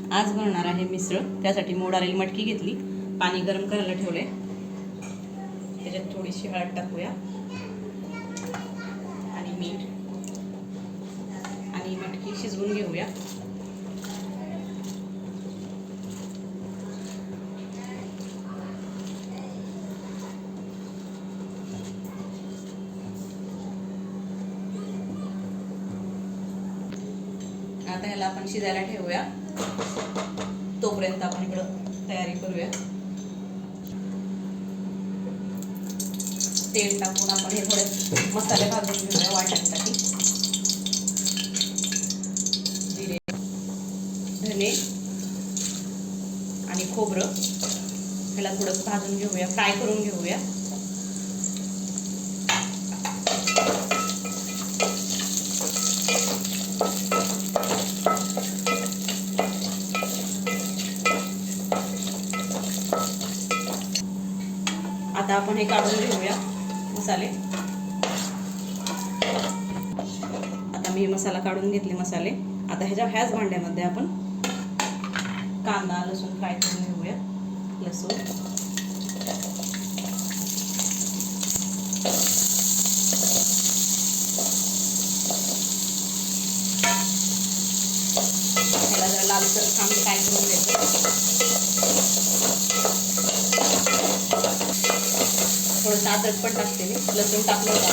आज बनवणार आहे मिसळ। त्यासाठी मोड आलेली मटकी घेतली, पाणी गरम करायला ठेवले, त्याच्यात थोडीशी हळद टाकूया आणि मीठ आणि मटकी शिजवून घेऊया। आता ह्याला आपण शिजायला ठेवूया, तोपर्यंत आपण इकडं तयारी करूया। तेल टाकून आपण हे थोडे मसाले भाजून घेऊया वाटण्यासाठी। जिरे, धने आणि खोबरं ह्याला थोडं भाजून घेऊया, फ्राय करून घेऊया। आता आपण हे काढून घेऊया मसाले। आता मी मसाला काढून घेतले मसाले। आता ह्याच भांड्यामध्ये आपण कांदा लसूण फ्राय करून घेऊया। लसूण, ह्याला जरा लालसर छान फ्राय करून घ्यायचं। थोडंसं अद्रक पण टाकते मी, लसूण टाकलं होतं।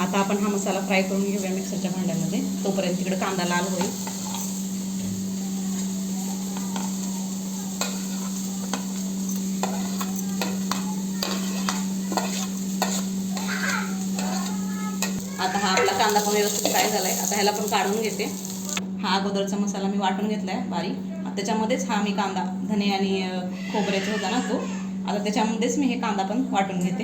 आता आपण हा मसाला फ्राय करून घेऊया मिक्सरच्या भांड्यामध्ये, तोपर्यंत तिकडे कांदा लाल होईल। आता हा आपला कांदा पण व्यवस्थित फ्राय झालाय। आता ह्याला पण काढून घेते। हा अगोदरचा मसाला मी वाटून घेतलाय बारीक, त्याच्यामध्येच हा मी कांदा धने आणि खोबऱ्याचा होता ना तो, आता त्याच्यामध्येच मी हे कांदा पण वाटून घेते।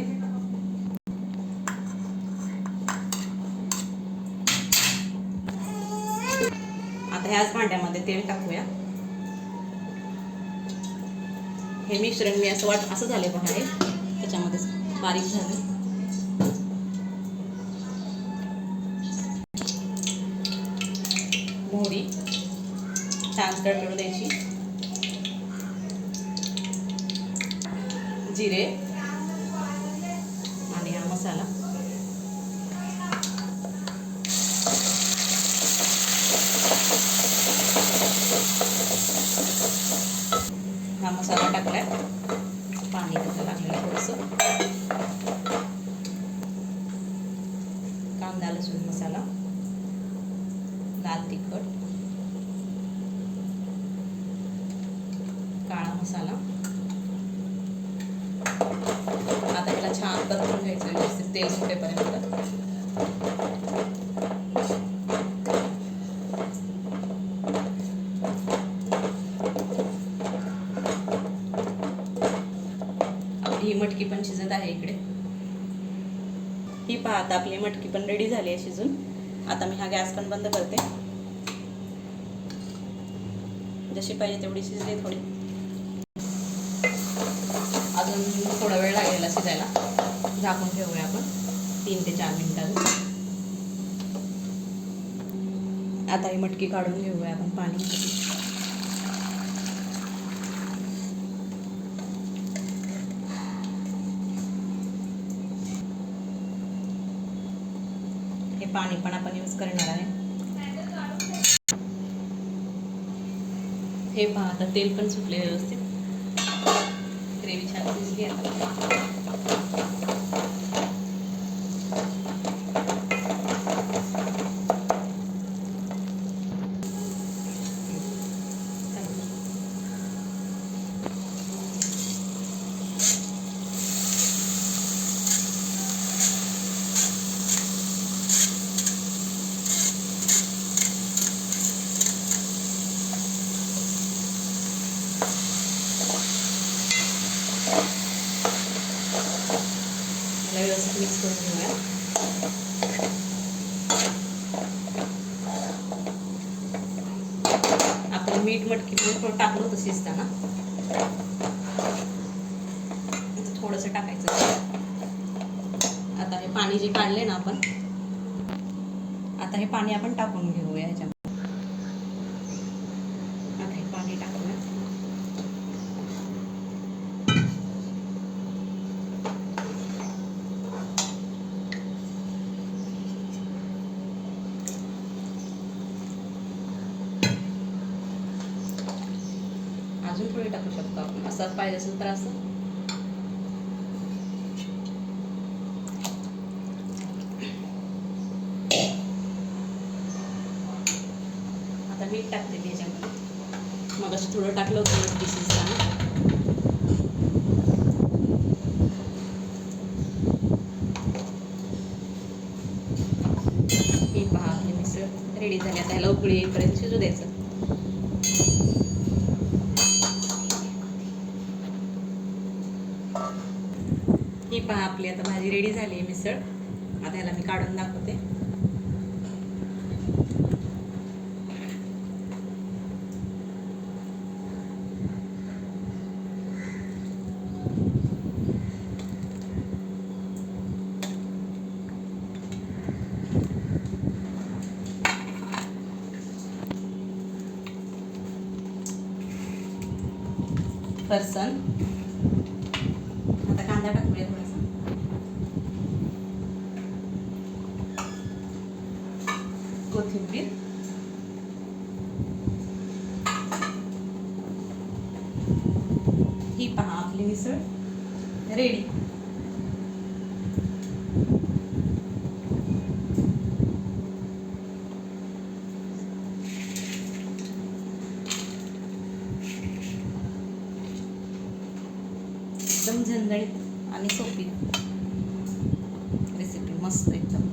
आता ह्याच भांड्यामध्ये तेल टाकूया। हे मिश्रण मी असं झाले पण आहे, त्याच्यामध्येच बारीक झालं। मोहरी छान तडतडू द्यायची, जिरे आणि हा मसाला, हा मसाला टाकलाय, पाणी त्याचं लागलेलं थोडंसं, कांदा लसूण मसाला, लाल तिखट, काळा मसाला। आता त्याला छान परतून घ्यायचं व्यवस्थित तेल सुटेपर्यंत। ही मटकी पण शिजत आहे इकडे। ही पहा, आता आपली मटकी पण रेडी झाली आहे शिजून। आता मी हा गॅस पण बंद करते। जशी पाहिजे तेवढी शिजली, थोडी अजून थोडा वेळ लागेल शिजायला। झाकून ठेवूया आपण 3 ते 4 मिनिटांनी। आता ही मटकी काढून घेऊया आपण पाणी। हे पाणी पण आपण यूज करणार आहे। हे पहा, आता तेल पण सुटले व्यवस्थित, ग्रेव्ही छान शिजली आता। व्यवस्थित मिक्स करून घेऊया। आपण मीठ मटकी थोडं टाकलं होतं शिजताना, थोडंसं टाकायचं। आता हे पाणी जे काढले ना आपण, आता हे पाणी आपण टाकून घेऊया ह्याच्यामध्ये. आता हे पाणी टाकूया. अजून थोडी टाकू शकतो आपण, असं पाहिजे असेल तर असं. आता मीठ टाकते मी ह्याच्यामध्ये. मग असं थोडं टाकलं होतं पीसेसला. हे पहा आपली मिसळ रेडी झाली. आता ह्याला उकळी येईपर्यंत शिजू द्यायचं. ही पहा आपली आता भाजी रेडी झाली आहे मिसळ. आता ह्याला मी काढून दाखवते. फरसाण, आता कांदा टाकूया थोडासा. कोथिंबीर, ही पहा आपली मिसळ रेडी. एकदम झणझणीत आणि सोपी रेसिपी, मस्त एकदम.